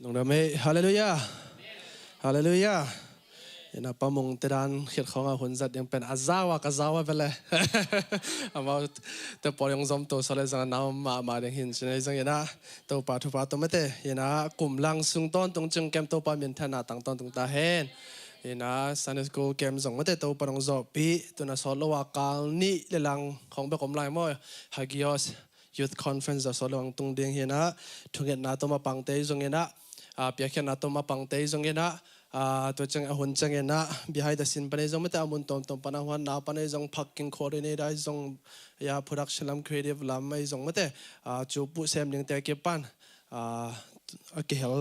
ลงดำให้ฮาเลลูยาฮาเลลูยานะปะมงเตดันเขียนของคนจัดยังเป็นอาซาวะกาซาวะไปเลยอามาแต่พอยังจอมตัวสเลจังน้ำมาเรื่องหินใช่ไหมจังยันนะตัวปาทุปาตัวไม่เตยันนะกลุ่มลังสุงต้นตรงจึงเกมตัวปามีนธนาตั้งต้นตรงตาเห็นยันนะซันสกูเกมส่งไม่เตตัวปารงจอบปีตัวน่ะสอนละว่ากาลนี่เรื่องของเบกอมไลม์มั่วฮากิออสYouth Conference สอนละวังตรงเดียงเห็นนะทุกอย่างน่าตัวมาปังเตยจงยันนะเปียกแค่น่าตัวมาปังเตยจงยันนะตัวจังหุ่นจังเงินนะ behind the scene ปนจงไม่แต่อามุนตอมปนหัวหน้าปนจงพักกินคอร์ดิเนตจงยา production ลำ creative ลำไม่จงไม่แต่จูบุเซมลิงแต่เก็บปันเกี่ยว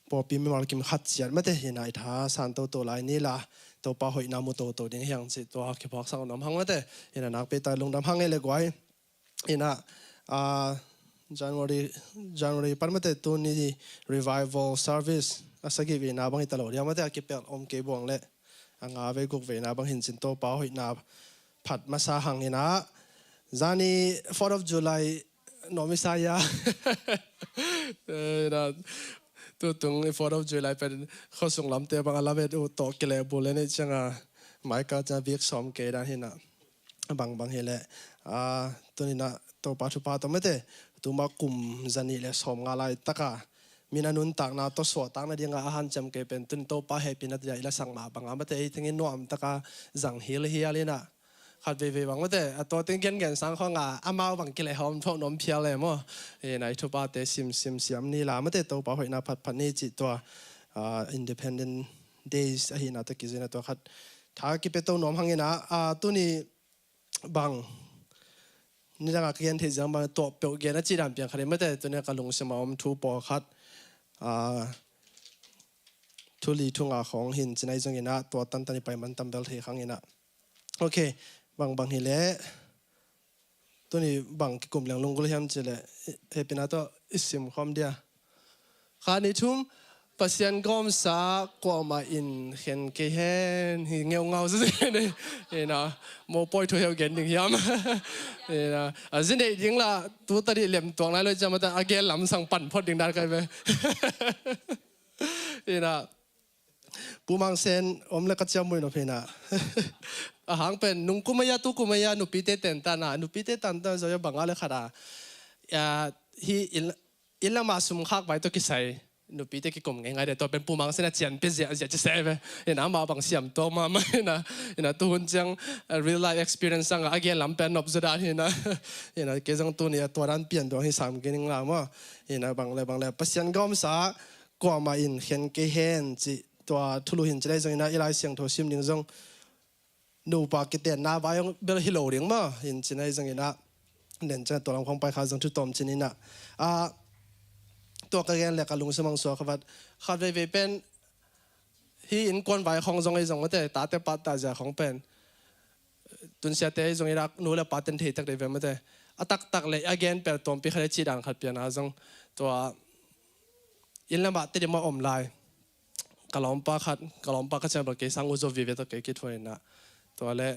พอปีไม่มากินขัดเสียไม่แต่เห็นไอ้ท่าสันตัวลายนี่ละตัวปะหอยน้ำมุตัวเดียงอย่างสิตัวเก็บพักสังน้ำหังไม่แต่เห็นนักไปตายลงน้ำหังเลยกว่าเห็นJanuary ปันไม่แต่ตัวนี้ revival serviceสักกี่วันนาบางทีตลอดยังไม่ได้เก็บอมเก็บบวงเละงาไปกุกเวนาบางหินสินโตป้าหินาผัดมาซาหังหินะจานี่ 4th of July นอมิสายาตัวตรง 4th of July เป็นข้อส่งลำเตะบางอะไรเป็นโตเกลียบุเลนี่จังหมายก็จะเบียกซ้อมเกดันหินะบางเฮเละตัวนี้นะตัวปัจจุบันตัวไม่ได้ตัวมากลุ่มจานี่เลยซ้อมงานอะไรตะกามีนันุนตักนาตัวสวดตักนาเดียงอาหารจำเก็บเป็นตุนโตป้าเฮปินัดใหญ่ละสังมาบางอามาเตยถึงอินโนอัมตะกาจังเฮลเฮียเลยนะขัดเวบางมาเตยตัวตึงเก่งสังข้องอามาบางกิเลหอมทอนมเพียเลยมั้งในทุบาเตซิมนี่ละมาเตยตัวป้าหอยนาผัดนี่จิตตัวindependent days อหินาตะกิจนะตัวขัดถ้ากิเป็นตัวนมหังนะตัวนี้บางนี่จะเขียนที่จะมาตัวเปลี่ยนนะจีรันเปลี่ยนขัดมาเตยตัวนี้ก็ลงสมองทุบปอขัดทุลีทุ่งของหินจะในจังเงินะตัวตันไปมันตำเบลเทขังเงินะโอเคบางหิเล่ตัวนี้บางกลุ่มแหล่งลงกุลยามเจเลยเฮปินาตัวอิสิมความเดียขานิทุ่มปัสยันกอมสากว่ามาอินเห็นเกเฮนเงาซะเลยนะโมปอยทั่วเกนหนึ่งยามนะสิ่งเดียยิ่งละตัวตัดเหลี่ยมตัวนั้นเลยจะมาแต่อาเกลลำสั่งปั่นพอดดิ่งได้กันไหมนะปูมังเซนอมเล็กก็จะมวยนพินะหางเป็นนุ่งกุมายาตุกุมายานุปิเตเตนตานะนุปิเตตันตาจะบังอะไรขนาดฮีอิลมาสุมขักไปตัวกิสัยนุปิเตกิกลมง่ายๆเดี๋ยวตัวเป็นปูมังเซนเจียนเป็นเสียจะเสียไปนะมาบังเสียมตัวมาไม่นะตัวหุ่นจัง real life experience สังอาเกลลำเป็นนบสุดานะเกจังตัวนี้ตัวนั้นเปลี่ยนตัวให้สามกินงละมั้งนะบางเลยปัสยันกอมสากว่ามาอินเห็นเกเฮนจิตัวทุลุหินจะได้จังนะอีไลเสียงโทซิมดิ้งจงนูปากเตียนนาบายงเบลฮิโลดิ้งมาหินจะได้จังนะเด่นจะตัวลำของไปขาจังทุตอมจินินะตัวกระเกนเล็กกับลุงสมังสัวครับขัดไปเป็นที่อินกวนไปของจงไอจงมาแต่ตาเตปัตตาจะของเป็นตุนเสียเตจงอิรักนูเลปัตเตนเทตักเดเวมาแต่ตักเลยอเกนเป็นตัวปีขยันจีดังขัดเปลี่ยนอาจงตัวอินละบาตเตดิมาอมไลกะลอมปาก็จะบอกเกสังอุจวิเวตเกกิทเวนะตัวเล่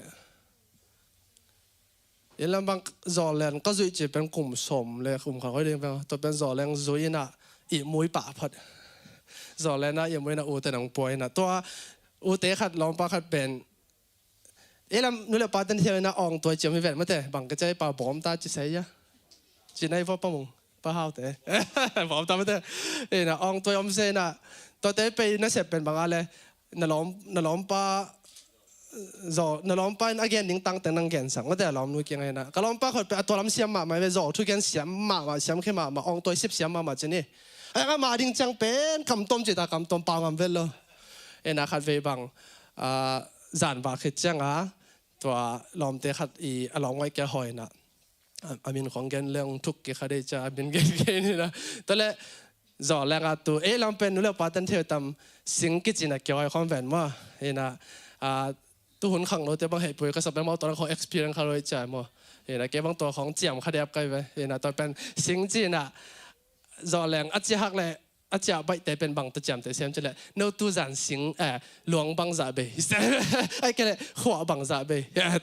อินละบางจอแลนก็จุยจีเป็นกลุ่มสมเลยกลุ่มเขาเรียกว่าตัวเป็นจอแลนจุยนะอีมวยป่าพัดจอแลนนะอีมวยนะอูแต่หนังป่วยนะตัวอูเตขัดลอมปาขัดเป็นละนู่นแหละปาตันเทียนะอองตัวเจียมไม่เวทมาแต่บางก็จะป่าบอมตาจิใส่ยะจีในพวกป้ามุงป้าฮาวแต่บอมตาไม่แต่นะอองตัวยอมเซนะตัวเตไปน่าเสียเป็นบางอะไรนล้อมป้าจอนล้อมป้าอันเกนดิ้งตั้งแต่นั่งเกนสังก็แต่ล้อมนู้นยังไงนะก็ล้อมป้าเขาเป็นตัวล้ำเสียมมาไม่เป็นจอทุกเกนเสียมมาเสียมแค่มาอองตัว10เสียมมาจะนี่ไอ้ก็มาดิ้งจังเป็นคำต้มจิตคำต้มปลาคำเวลเลยนะขัดเวบังจานบาคิดจังตัวล้อมเตะขัดอีล้อมไว้แกหอยนะอามินของเกนเรื่องทุกข์เขาได้จะอามินเกนนี่นะตอนแรกจอแรงตัวลำเป็นนู่นแล้วปาตันเทียตำสิงกิจินะเกี่ยวกับความเป็นว่านะตัวหุ่นขังเราแต่บางเหตุผลก็สับเป็นมาตอนเขา experience เขาเลยจ่ายมั้งนะเก็บบางตัวของเจียมเขาเดียบกันไปนะตอนเป็นสิงจินะจอแรงอาจจะหักเลยอาจจะไปแต่เป็นบางตัวเจียมแต่เสียมจะเลยโน้ตตัวจันสิงหลวงบางจ่าไปไอ้แกเลยหัวบางจ่าไป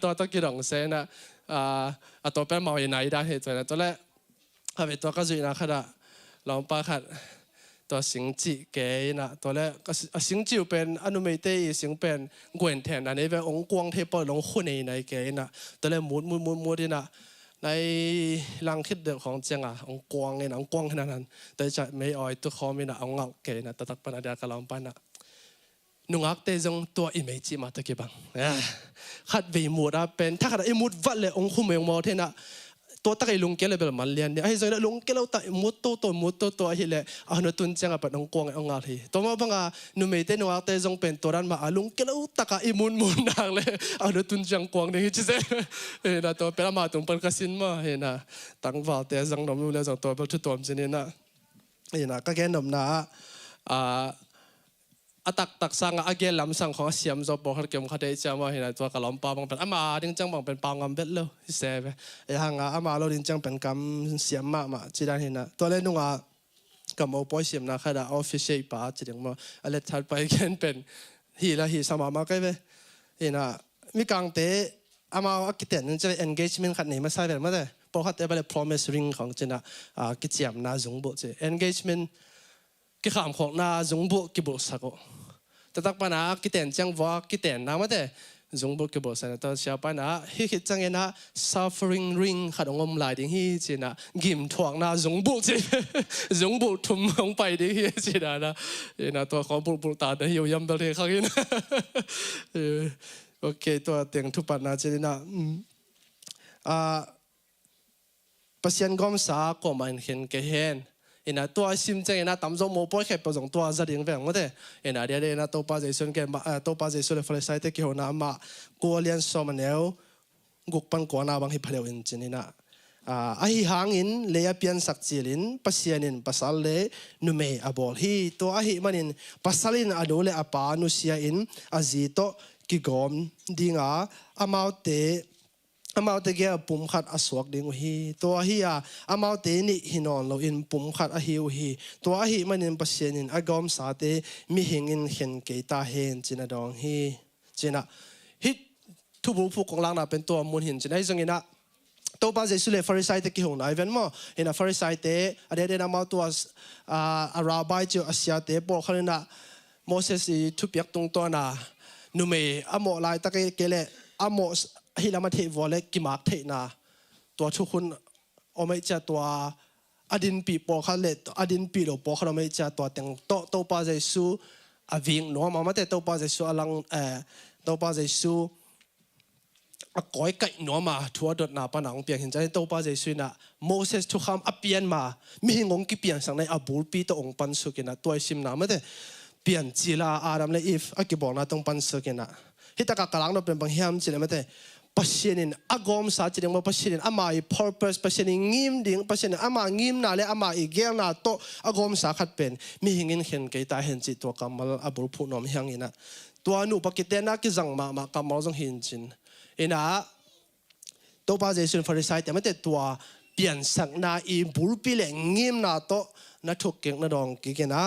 ตัวต้องกินหลงเซนะตัวเป็นเมาอย่างไหนได้เหตุนะตัวแรก ครับตัวก็จุยนะขณะลองปาขัด ตัว ตัวสิงจิเกยนะตัวแรกก็สิงจิวเป็นอนุเมเตสิงเป็นกวนแทนอันนี้เป็นองค์กวงเทปลงขุนในเกยนะตัวแรกมุดที่นะในลังคิดเดือดของเจียงอ่ะองกวงเนี่ยองกวงขนาดนั้นแต่จะไม่อ่อยตัวคอมีนะองเงาเกยนะตะตักปนาเดียกลองปันนะนุ่งอักเตจงตัวอิเมจิมาตะกี้บังขัดวีมูดเป็นถ้าขัดไอมูดวัดเลยองคุเมงมอเทนะตัวตะไคลุงเกลเลยเป็นมันเลียนเนี่ยไอ้ส่วนลุงเกลเราตะมุดตัวเฮเลยอันนั้นตุนเจียงกับองกวงองเงาทีตัวมาบังอ่ะนุ่มเมเตนุ่งอักเตจงเป็นตัวนั้นมาลุงเกลเราตะกะไอมุนนางเลยอันนั้นตุนเจียงกวงเนี่ยจิเซ่เห็นนะตัวเป็นมาตุงเป็นกสินมาเห็นนะตั้งว่าเตจงนมเลยจงตัวเป็นชุดตัวมันจะเนี่ยนะเห็นนะก็แค่นมนะตักสังอาเกลลำสังของเสียมจบบอกเขาเกี่ยวกับเดชมาเห็นตัวกระลำปลาบางเป็นอามาดิ้งจังบางเป็นปางงเบ็ดเลยเสียไปอย่างอามาเราดิ้งจังเป็นกำเสียมมาจีด้านเห็นนะตัวเล่นนุ่งกำเอาปอยเสียมนะแค่ได้ออฟฟิศเชย์ป้าจีดังมาอะไรทัดไปแค่เป็นฮีสมาใกล้ไปเห็นนะมีกางเตะอามากิเตนจะ engagement ขัดไหนมาใส่แบบมาได้พอขัดเตะไปเลย promise ring ของจีน่ะกิจเสียมน่าจงบุจี engagementกิขามของน่าจงบุกิบุสักแต่ตักปัญหากิเตนจังว่ากิเตนน้ำมาแต่จงบุกิบุสันตัวเชียปัญหาฮิจังเงินนะ suffering ring ขัดองค์ลายดิ้งฮีจีน่ะกิมถ่วงน่าจงบุจีจงบุทุ่มลงไปดิ้งฮีจีน่ะนะนะตัวของบุตาเดียวยำเบลเทข้างนี้นะโอเคตัวเตียงทุบปัญหาจีน่ะปัสยันกอมสาก็มันเห็นเกห็นนะตัวซิมจังนะตั้มจงโมป่วยแค่ประสงตัวจะดิ้งแฝงมาเด้นะเดี๋ยวนะตัวป้าเจสุนแกมาตัวป้าเจสุนเลยฟลายไซต์ที่เขาหน้ามากัวเลียนสมันเอวกุกปันกัวหน้าบางฮิพเดียวอินจินีนะฮิหางอินเลียเปียนสักจิลินปัสยันินปัสสัลเลนุเมย์อบอลฮีตัวฮิมันินปัสสัลินอนุเลอปานุเซียอินอาจิโตกิกอมดิ้งอามาเตอามาเตเกียปุ่มขัดอสวกดิ้งฮีตัวฮีอามาเตนี่หินอนเราอินปุ่มขัดอหิวฮีตัวฮีมันอินปัสเซนินอากอมสาเตมีหิงอินเห็นเกตาเฮนจินาดองฮีจินะฮิทุบุฟุกของลังน่ะเป็นตัวมุนหินจินะให้จังอินะตัวป้าเจสุเลฟาริไซต์ที่หงนายเว้นมั้งเห็นฟาริไซต์เตอเดนอามาตัวอาราบายเจ้าอาเซียเตบอกเขาเนี่ยนะโมเสสทุบยักตรงตัวน่ะนุเมอโมลายตะเกเลอโมฮิลามาเทวอลเลกิมาร์เทนาตัวทุกคนโอไม่จะตัวอดินปีปอเขาเลอดินปีโลปอเขาไม่จะตัวแต่งโตป้าเจสุอวิ่งหนูมาแต่โตป้าเจสุอลังโตป้าเจสุก้อยไก่หนูมาทัวดดนาปนังเปียงเห็นใจโตป้าเจสุนะโมเสสทุกคำอเปียนมามีหิงงกิเปียงสังในอบูลปีตัวองปันสุกินะตัวชิมนามาแต่เปลี่ยนจีลาอาดัมและอีฟอากิบอกนะต้องปันสุกินะฮิตากากลังเราเป็นบางเฮียมจีเลยมาแต่ปัสยานินอากอมสาจิเดงมาปัสยานินอามาอี purpose ปัสยานินงิมดิ่งปัสยานินอามางิมนาเลอามาอีเกียงนาโตอากอมสาขัดเป็นมีหิงินเห็นเกยตาเห็นจิตตัวกำมลอบุรุษนอมเฮียงอินะตัวหนูปกิเตนักกิจังมากำมลจังเห็นจินอินะตัวป้าเจสุนฟาริไซแต่ไม่แต่ตัวเปลี่ยนสักนาอีบุรุษปีเล่งิมนาโตนักทุกเก่งนักดองกิเกนะ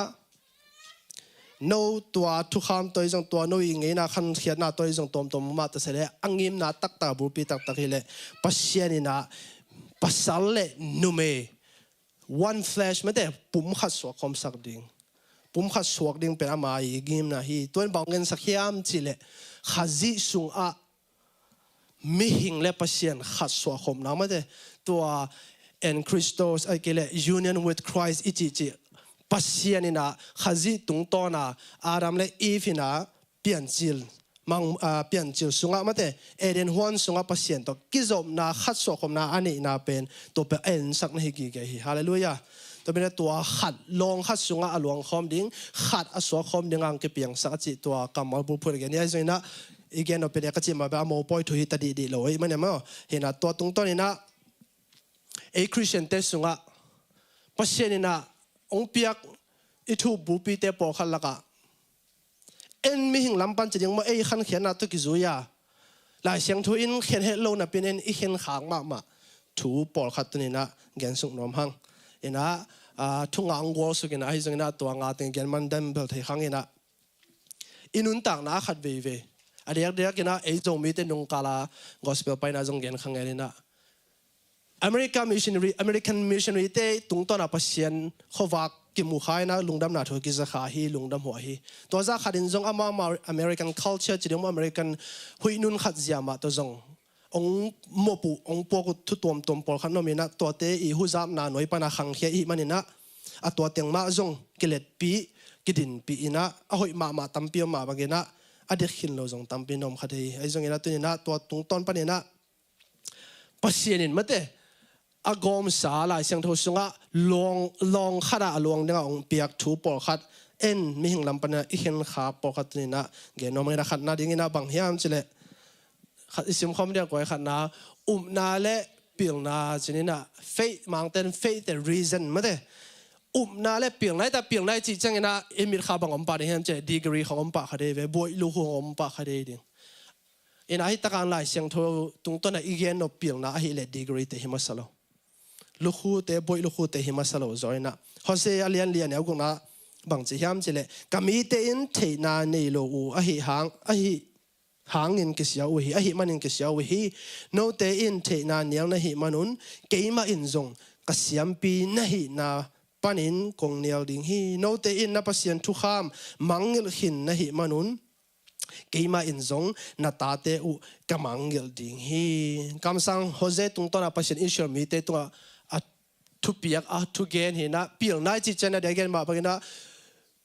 โนตัวทุกคำตัวจงตัวโนยิงไงนะขันเขียนนะตัวจงตัวมาแต่เสร็จแล้วอังยิมนะตักตาบุปีตักตะกิเลปัสยานินะปัสสัลเลนุเม one flesh ไม่ได้ปุ่มขัดสวกคมสักดิ่งปุ่มขัดสวกดิ่งเป็นอามาอีกิมนะฮีตัวบางเงินสักยามจิเลขัดจิสุงอะมิหิงเลปัสยานขัดสวกคมนะไม่ได้ตัว and Christos ไอ้กิเล union with Christ อิจิปัสยานินะขัดจิตุงโตนะอาดัมและอีฟินะเปลี่ยนจิลมังเปลี่ยนจิลสุงะมาแต่เอเดนฮวนสุงะปัสยานตัวกิจอมนะขัดสวกคมนะอันนี้นะเป็นตัวเป็นเอ็นสักนะฮิกิเกฮิฮาเลลูยาตัวเป็นตัวขัดลองขัดสุงะอลวงคอมดิ้งขัดอสวคอมดิ้งอังเก็บเปียงสักจิตัวกำมลบุพูดกันนี่ไอ้ส่วนนะอีกอย่างเราเป็นเอกจิมาแบบโมปอยถุยตัดดีๆเลยมันเนี่ยมั้งเห็นนะตัวตรงต้นนี่นะไอ้คริสเตียนเตสุงะปัสยานินะองเปียกอิทูบุปีเตปอขันละกะเอ็นมีหิงลำปันจะยังมาไอ้ขันเขียนนะตุกิจุยาหลายเสียงทุอินเขียนเฮโลนะเป็นเอ็นอีเขียนขางมาถูปอขัดตัวนี้นะแกนสุกนอมหังเห็นนะทุ่งอังวัวสุกินะให้จังนะตัวงาเต็งแกนมันเดมเบลเทขังเห็นนะอินุนต่างนะขัดเวอันเดียกนะไอ้จงมีแต่นุ่งกาลากอสเปลไปนะจงแกนขังเงินนะอเมริกันมิชชันนารีเต้ตุงต้นอาปัสยันขวัก กิมูขายนะลุงดำนาถูกกิจขาฮีลุงดำหัวฮีตัวจ้าขัดินจงอามาอเมริกัน culture จีนอเมริกันหุยนุนขัดเสียมาตัวจงองโมปุองปวกทุตัวตัวปอลขันนมินะตัวเตอีหุจามนาหน่วยปนาขังเฮียอีมันนะอะตัวเตียงมาจงกิเลตปีกิดินปีนะอะหุยมาตั้มปีมาบางนะอะเด็กขินเราจงตั้มปีนมขัดฮีไอจงนะตัวนี้นะตัวตุงต้นปนนะปัสเซียนินมาเตอากอมสาลายเสียงโทสุงะลองขนาลวงเนี่ยองเปียกถูปอลขัดเอ็นมีหิงลำปนะอีเห็นขาปอลขัดนี่นะเกณฑ์นมนะขัดนาดิ่งนะบางเฮียมจิเลขัดอิสมคอมเดียกว่าขัดนานาเละเปียงนาจินี่นะเฟย์มังเต็นเฟย์แต่ reason มาเตนาเละเปียงไหนแต่เปียงไหนจีจังนะเอมิดขาบังอมปาเนี่ยเฮียมเจดีกรีของอมปาขัดเดเวบอยลูกของอมปาขัดเดดิ่งอินอาฮิตะการลายเสียงโทตุงต้นอีเกนนเปียงนาอาฮิเลดีกรีเตหิมัสโลลูกคู่เตะบอยลูกคู่เตะหิมาสโลจอยนะเขาเสียเลียนเนี่ยกูนะบางทียามจิเลก็มีเตอินเทนาในโลอูอหิหางอินกิเสียวหิอหิมันอินกิเสียวหิโนเตอินเทนาเนียงนะหิมันนุนเกยมาอินจงกเสียมปีนะหินาปันอินกงเนียลดิ่งหิโนเตอินนะปัสยันทุกขามมังเงลหินนะหิมันนุนเกยมาอินจงนาตาเตอุกมังเงลดิ่งหิคำสั่งโฮเซตุงต้นปัสยันอิสรามีเตตัวทุเปียกทุเกนเห็นนะเปียงนายจิตใจนะเด็กเกนมาเพราะงั้น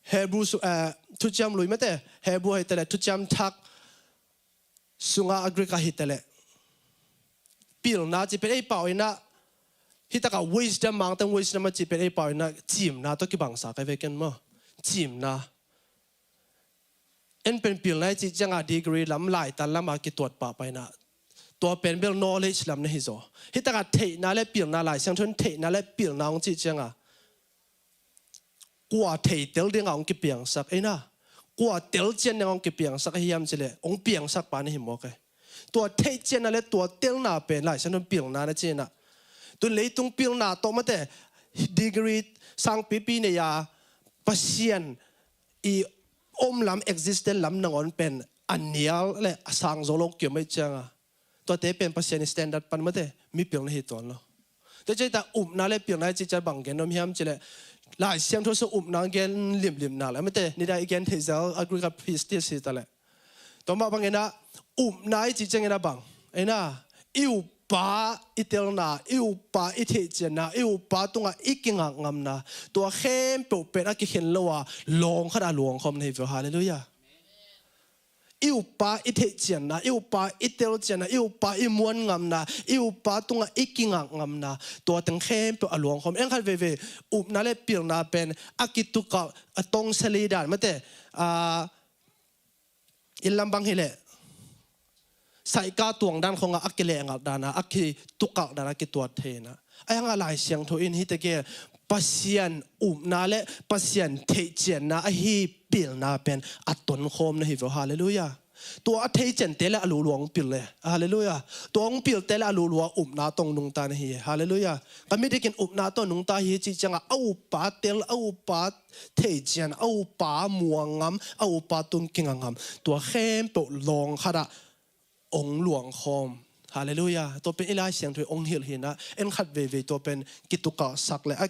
เฮบรูทุจำลุยไม่เตะเฮบรูให้เตะทุจำทักสุงาอักริกาฮิตเตะเปียงนาจิเป็นไอ้เป่าอินะฮิตากา wisdom มังแต่ wisdom มันจิเป็นไอ้เป่าอินะจิมนะตัวกี่บังสาใครเวกันมั้งจิมนะเอ็นเป็นเปียงนายจิตจังอาดีกรีล้ำไหลแต่ละมากี่ตรวจป่าไปนะตัวเป็นเรื่อง knowledge ลำนี้ฮิโซฮิตากาเทน่าเล่เปลี่ยนน่าไหลเสียงทุนเทน่าเล่เปลี่ยนน่าองจีเจียงอ่ะกว่าเทเตลเดียงองกิเปลี่ยนสักไอ้น่ะกว่าเตลเจียนเนี่ยองกิเปลี่ยนสักไอ้ยามจิเลองเปลี่ยนสักปานนี่หิมโอเคตัวเทเจียนน่าเล่ตัวเตลน่าเป็นไหลเสียงทุนเปลี่ยนน่าเจียนน่ะตัวเลยตรงเปลี่ยนน่าโตมาแต่ดีกรีสังปีเนี่ยปัสยันอีอมลำ existent ลำนองเป็นอันเนียลและสังโซโลกเกี่ยวไม่เจียงอ่ะตัวเตเป็นภาษาใน standard ปันมาเตมีเปลี่ยนในเหตุผลเนาะแต่ใจแต่นาเล่เปลี่ยนในจิตใจบังเกนน้ำยำจิเลหลายเสียงทุกสุนาเกนลิมนาแล้วไม่เตนี่ได้เกนเทเซลอักริกับพิสติสิตาเลตัวมาบังเกนะนายจิตใจเงินบังไอ้น่ะอิวป้าอิเตลนาอิวป้าอิเทเจนาอิวป้าตรงอิกิงังนะตัวเข้มเปเป็นอักเข็นลัวลงขนาดหลวงคมในฟิวฮาเลลูยาอิวปาอิเทเจียนนะอิวปาอิเตลเจียนนะอิวปาอิมวนงำนะอิวปาตุงอิกิงังงำนะตัวตั้งเข้มตัวอลวงคมเอ็งขัดเวนั่นเลยเปลี่ยนนาเป็นอากิตุกะตรงเสลีดานมาเตอิลลัมบังเฮเลใส่กาตวงด้านของอักกิเลงดานะอักกิตุกะดานะกิตัวเทนะไอ้ยังอะไรเสียงโทอินฮิตเกปัสยันนั่นเลยปัสยันเทเจียนนะฮีเปลี่ยนนาเป็นอัตตนโคมนะฮิวฮาเลลูยาตัวเทเจนเตละอลูหลวงเปลี่ยนเลยฮาเลลูยาตัวองเปลี่ยนเตละอลูหลวงนาตรงนุงตานะฮีฮาเลลูยาก็ไม่ได้กินนาตรงนุงตาฮีจิจังเอาปาเตลเอาปาเทเจนเอาปามัวงำเอาปาตุนกิงงำตัวเข้มตัวลองขนาดองหลวงโคมฮาเลลูยาตัวเป็นอิลาเสียงถอยองค์เฮียลเห็นนะเอ็นขัดเวตัวเป็นกิตุกะสักเลยอา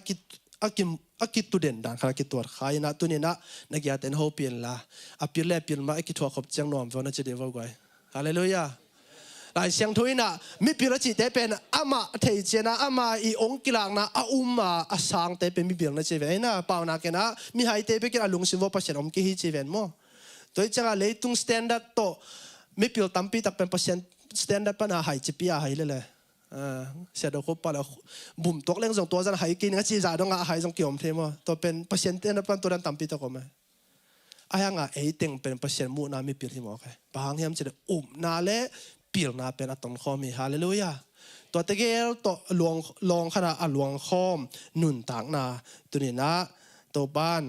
กิตุเด่นด่านขณะกิตัวขายนะตัวนี้นะนักยาเต็นโฮเปลี่ยนละอาเปลี่ยนแล่เปลี่ยนมาอากิตัวขบเจียงนอมเพราะนั่นจะเดี๋ยวไว้ฮาเลลูยาหลายเสียงถอยนะมีเปลี่ยนจิตแต่เป็นอามาเทเจนะอามาอีองกิลังนะอามาอาสังแต่เป็นมีเปลี่ยนนะเจเวนนะเปล่านักนะมีหายเตเป็นอาลุงสิวปัสยันอมกิฮิเจเวนมั้งตัวจังอะไรตุงสแตนดาร์ดโตไม่เปลี่ยนตั้มปีแต่เป็นปัสยันสแตนดาร์ดปัญหาหายจิปีหายเลยเสียดอกปะแล้วบุ่มตกเรื่องส่งตัวจะหายกินงั้นจีจ่าต้องหายส่งเกี่ยวมเทมตัวเป็นเปอร์เซ็นต์นั้นเป็นตัวนั้นต่ำปีตะกอมไอ้ยังไอ้เต็งเป็นเปอร์เซ็นต์มูนาไม่เปลี่ยนที่หมอใครบางอย่างจะนาเล่เปลี่ยนนาเป็นอัตโนคอมีฮาเลลูยาตัวตะเกียบตัวลองขนาดลวงคอมหนุนต่างนาตัวนี้นะตัวบ้าน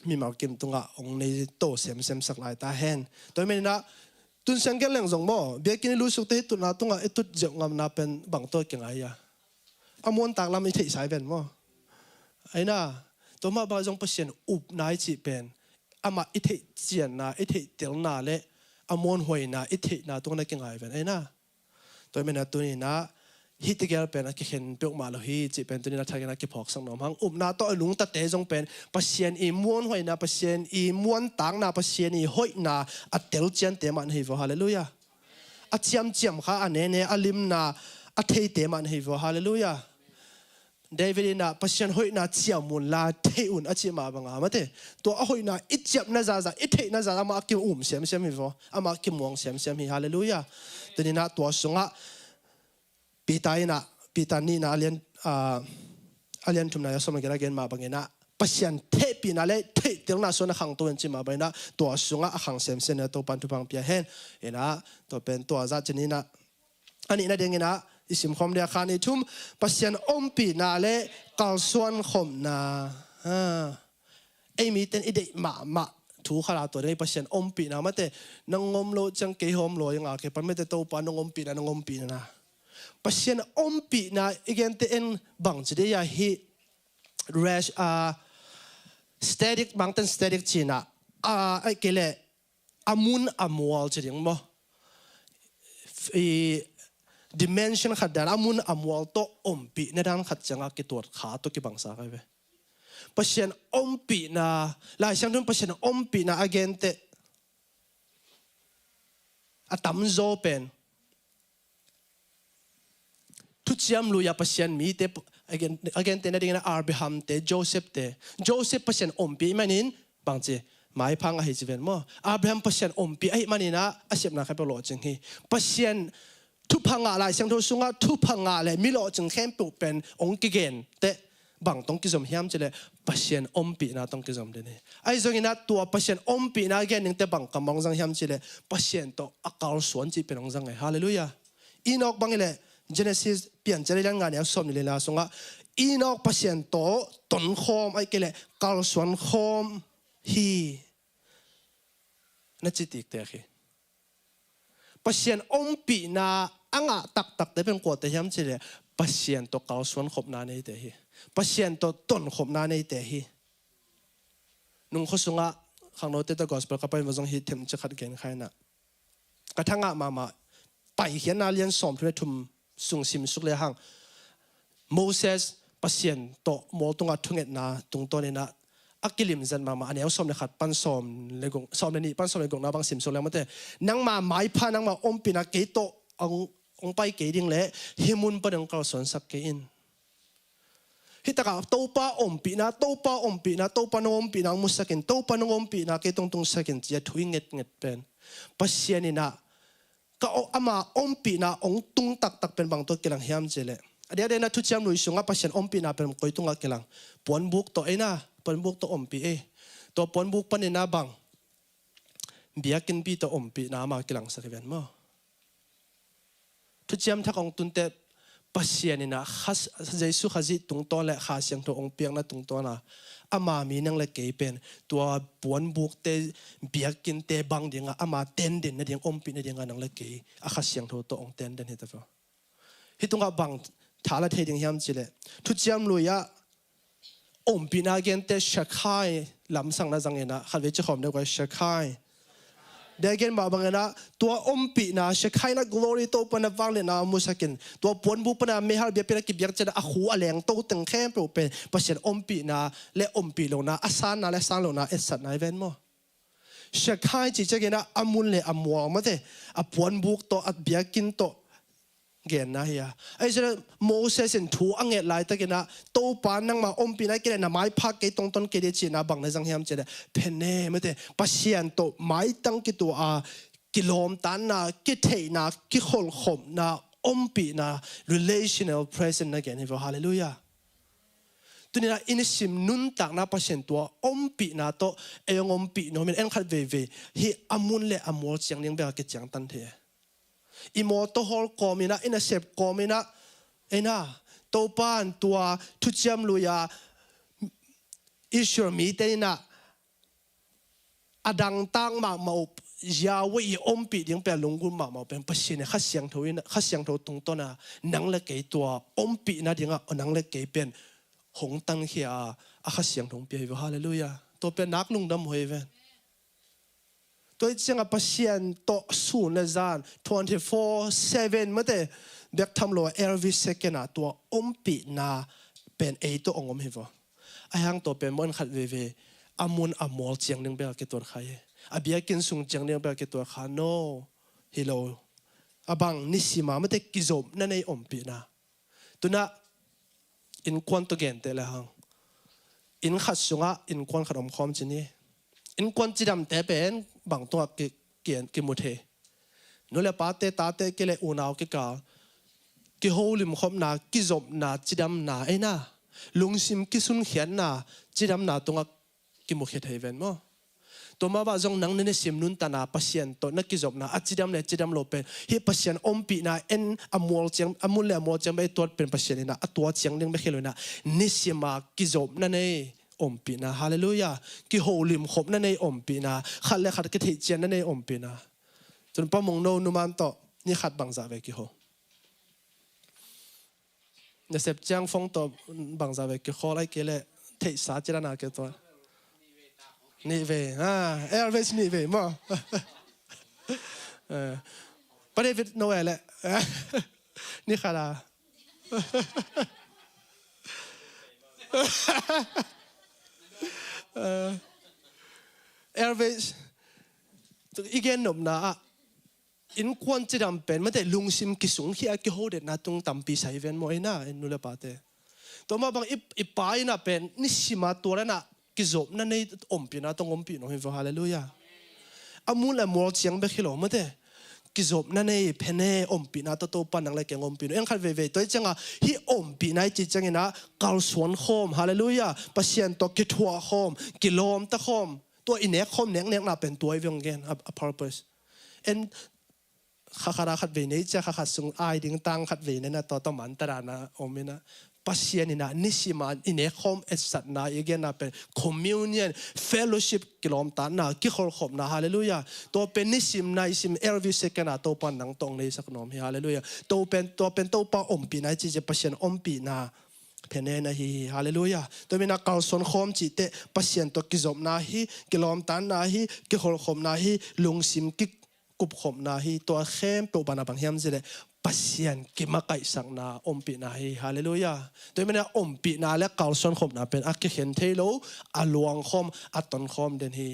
มีหมอกิมตรงองในโตเสียมสักหลายตาแห้งตัวไม่นะตุนเสียงแก่เรื่องส่งบ่เบียกินรู้สึกที่ตุนนาตรงตุนเจ้างามนาเป็นบางตัวเก่งไอ้ยาอมวนต่างลำไม่ถี่สายเป็นบ่ไอ้น่ะตัวมาบางจงเปอร์เซ็นต์นายจีเป็นอามาอิทธิเจียนนาอิทธิเตลนาเละอมวนหวยนาอิทธินาตรงนั้นเก่งไอ้เป็นไอ้น่ะตัวไม่นะตัวนี้นะ ฮิตเกลเป็นกิเห็นเปียกมาเลยฮิจิเป็นตัวนี้นะทางนั้นกิพอกสังนอมหังนาต่อลุงตัดเตะจงเป็นปัสเซียนอีม้วนหอยนาปัสเซียนอีม้วนต่างนาปัสเซียนอีหอยนาอัดเตลเจียนเตมันฮิวฮาเลลูยาอัดเจียมข้าอันเนอลิมนาอัดเทเตมันฮิวฮาเลลูยาเดวิดนาปัสเซียนหอยนาเจียมุนลาเทอุนอัจฉิมาบังอามาเตตัวหอยนาอิเจียบนาซาซาอิเทนาซามากิมเสียมฮิวอามากิมวงเสียมฮิฮาเลลูยาตัวนี้นะตัวสงะปีตายนะปีตานี่นะเลียนทุมนายสมัยกันกันมาบางอย่างนะปัจจัยเทปีนั่นเลยเทเดี๋ยวน่าส่วนขังตัวจิมาบางนะตัวสุงะขังเซมเซนตัวปันทุพังเปียเห็นนะตัวเป็นตัวจัดชนิดนะอันนี้นะเดี๋ยวนะอิสิมคอมเดียขานี่ทุ่มปัจจัยปีนั่นเลยกัลส่วนขมนะไอ้มีเต็นไอเด็กมาถูกขลาตัวนี้ปัจจัยปีนะมาแต่นงงมโลจังเกี่ยวมโลยังไงเก็บปันไม่แต่ตัวปันนงมปีนะปัจจัยปีนะอีกอย่างเต็นบางจุดเดียฮีrash static บางตัน static จีน่ะไอ้เกล่อามุนอามวลจีอย่างมั้งdimension ขัดดานอามุนอามวลโตปีในด้านขัดจังกิตัวขาตัวกิบังสากันไปปัจจัยปีนะหลายช่างทุนปัจจัยปีนะอีกอย่างเต็ตั้มโซเป็นทุกอย่างรู้ยาปัจจัยมีเตagain เต็นอะไรกันอาร์บิฮัมเตโจเซฟปัจจัยปีมันนินบางทีหมายพังอะไรจีเวนมั้งอาร์บิฮัมปัจจัยปีไอ้มันนินะอาเซียนนักให้ไปโหลดจังฮีปัจจัยทุพังอะไรเสียงทุสุงะทุพังอะไรมิโลจังเข้มปุเป็นองค์กิเกนเตบางต้องกิจสมเฮียมจะเลยปัจจัยปีน่าต้องกิจสมเดนี่ไอ้ส่วนนี้ตัวปัจจัยปีน่าแกนึงแต่บางกำลังจังเฮียมจะเลยปัจจัยตัวอากาศส่วนจีเป็นองค์จังไงฮาเลลูยาอีนอกบางเลยGenesis เปลี่ยนจะได้ยังไงเนี่ยสมนี่เลยนะสงฆ์อีนอกปัจจัยโตต้นโคมไอ้เกล่กัลส่วนโคมฮีนั่นจิตติกเตะคีปัจจัยปีน่าอ่างตักแต่เป็นกวดแต่ย้ำจะเลยปัจจัยโตกัลส่วนขบนาในเตะฮีปัจจัยโตต้นขบนาในเตะฮีนุ่งข้อสงฆ์ข้างโน้ตเตะกอสเปลกับไปมาส่งฮีเทมจะขัดเกณฑ์ใครน่ะกระทั่งมาไปเขียนนาเรียนสอมเพื่อทุ่มสุงสิมสุกเลยหังโมเสสปัสยันโตโมตุงอัทุงเอ็ดนาตุงตัวนี้นะอักกิลิมจันมาอันนี้เอาสอมเลยขัดปันสอมเลยกงสอมเลยนี่ปันสอมเลยกงนาบางสิมสุกเลยมันแต่นังมาไม้พานังมาอมปีนักเกยโตองไปเกยดิ่งเลยหิมุนปนังกลสวนสักเกยินฮิตากาโตป้าอมปีนะโตป้าอมปีนะโตป้านอมปีนังมุสกินโตป้านอมปีนะเกยตรงสักินจะถุยเง็ดเป็นปัสยันนี่นะก็อามาปีน่ะองตุงตักเป็นบางตัวกิลังเฮียมเจเลเดี๋ยวนะทุกอย่างลุยสุงะปัจจัยปีน่ะเป็นคอยตุงกิลังปวนบุกตัวนะปวนบุกตัวปีตัวปวนบุกปนน่ะบางเบียกินปีตัวปีน่ะมากิลังสักเวียนมั้งทุกอย่างถ้าองตุนเตปัจจัยนี่นะข้าเยซูข้าจิตุงตัวและข้าเสียงตัวองเปียงนะตุงตัวนะอามามีนังเล็กเกยเป็นตัวปวนบุกเตเบียกินเตบังเดียงอามาเต้นเด่นนะเดียงอมปีนะเดียงนังเล็กเกยอาข้าเสียงตัวองเต้นเด่นเห็นตัวฮิตุงกับบังท้าละเทียงยามจิเลทุกยามลุยะอมปีนะเกนเตชักไข่ลำสังนะจังเงินะขัดเวชขอมเดียวกับชักไข่เดี๋ยวกันมาบางนะตัวปีนะชักไข่นะ glory โตปนับวางเลยนะมุสกินตัวปวนบุปนะไม่ฮัลเบียเป็นกิบยักจะอาหูอะไรอย่างโตตึงแค่เป็นปัจจัยปีนะและปีลงนะอาสานะและสร้างลงนะเอสัตนายเวนมั้งชักไข่จีจะกันนะอามุนเลยอามัวมาเถอะปวนบุกโตอัดเบียกินโตเกณฑ์นะเฮียไอ้เจ้าโมเสสถูอังเงินไหลตะกินนะโตปานนั่งมาปีนะกินนะไม้พักกิตรงต้นกิเลจีนะบังในสังเฮียมเจเดเพนเน่ไม่ได้ปัจจัยโตไม้ตั้งกิตัวกิโลมตันนะกิเทนะกิขลขมนะปีนะ relational present นะเกณฑ์เฮียฮาเลลูยาตัวนี้นะอินสิมนุนตักนะปัจจัยตัวปีนะโตเองปีโนมันเอ็นขัดเวฮีอามุนเลอามัวเจียงเลี้ยงเบลกิเจียงตันเทอิโมโตฮอลกอมินะอินาเซปกอมินะเอ็นะโตปานตัวทุจมลุยาอิสรามีเตนะอดังตั้งมากมาอุยาวิปียังเป็นลุงกุมมากมาเป็นปัจจัยเนี่ยข้าเสียงโทวินะข้าเสียงโทตรงต้นนะนังเล็กเกยตัวปีนะยังอ่ะนังเล็กเกยเป็นหงตังเขียข้าเสียงทงเปียฮาเลลูยาตัวเป็นนักลุงดำหวยเวนตัวเจ้าปัจจัยโตสูนเลยจาน24/7มาเต เบกทำโลเอลวิสเซกันนะตัวอมปีนาเป็นตัวองค์หิวไอ้หังตัวเป็นมันขัดเวอามุนอามอลเจียงนึงเบลกี่ตัวใครอาเบียกินสุงเจียงนึงเบลกี่ตัวขาโนฮิโลอาบังนิสิมาไม่ได้กิจบนั่นในอมปีนาตัวน่ะอินควันตัวเก่งแต่ละหังอินขัดสุงะอินควันขนมคอมจีนี่อินควันจีดำแต่เป็นบางตัวเกี่ยนกิมุเทนู่นแหละป้าเตตาเตกิเลอูนาวกิกากิโฮลิมคอมนากิจบนาจีดำนาไอ้น่าลุงซิมกิสุนเขียนนาจีดำนาตรงกิมุเขตเฮเวนมั้งตัวมาว่าจงนังเนซิมนุนตานาพัศยันตัวนักกิจบนาจีดำเนี่ยจีดำโลเป็นฮีพัศยันอมปีนาเอ็นอมวลเจียงอมุลเลอมวลเจียงไปตัวเป็นพัศยันนะตัวเจียงนึงไม่เข้าเลยนะนิสิมากิจบนั่นเองอมปีนาฮาเลลูยากิโฮลิมคบนั่นเองอมปีนาขัดเลยขัดกิเทเจียนนั่นเองอมปีนาจนป้ามงโนนุมันโตนี่ขัดบังซาเวกิโฮเนี่ยเสพจังฟงตัวบังซาเวกิโฮไล่เกลเทสาจิรานาเกตัวนี่เวเอลเวสนี่เวมั้งประเดี๋ยวโนเอลแหละนี่ขาดาเอลเวสอีกอย่างหนึ่งนะอินควันจะดำเป็นไม่ได้ลุงซิมกิสุงที่อากิโฮเดน่าตรงตั้มปีใส่เวนมวยน่ะเอ็นนู่นเลยปะเต้ตัวมาบางอีปายน่ะเป็นนิสิมาตัวนั้นน่ะกิจบนั่นในอมปีน่ะตรงอมปีน้องเห็นว่าฮาเลลูยาอามูลมอลเชียงเบคิโลไม่ได้กิจบนั่นในเพเนอมปีน่ะตัวปันนังเลยแกงอมปีน้องขัดเว่ตัวจังอ่ะที่อมปีน่ะจิตจังนะกาลสวนโคมฮาเลลูยาปัศยันตัวกิทัวโคมกิโลมตะโคมตัวอินเนคโคมเนียน่ะเป็นตัวอีเวงเกนa purpose andข้าขาขัดเวนี่จะข้าขัดส่งไอดิ้งตังขัดเวนี่นะตัวมันตรานะอมินะปัศยันนี่นะนิสิมาอินเอคอมเอสัตนะอีกอย่างนะเป็นคอมมิวเนียนเฟลโลชิพกิโลมตานะกิขอลขบนะฮาเลลูยาตัวเป็นนิสิมนะอิสิมเอลวิสเกนะตัวปันนังตรงในสักนอมฮาเลลูยาตัวเป็นตัวปะอมปีนะจีจะปัศยันอมปีนะเพนเนนะฮีฮาเลลูยาตัวมีนักกาลสอนคอมจีเตปัศยันตัวกิจบนะฮีกิโลมตานะฮีกิขอลขบนะฮีลุงซิมกิกุบขมนาฮีตัวเข้มตัวบานาบังเฮียมสิเลยปัศยันกิมาไก่สังนาอมปีนาฮีฮาเลลูยาโดยมันเนี่ยอมปีนาและกาลส่วนขมนาเป็นอักเข็นเทโลอลวงขมอัตตนขมเดนฮี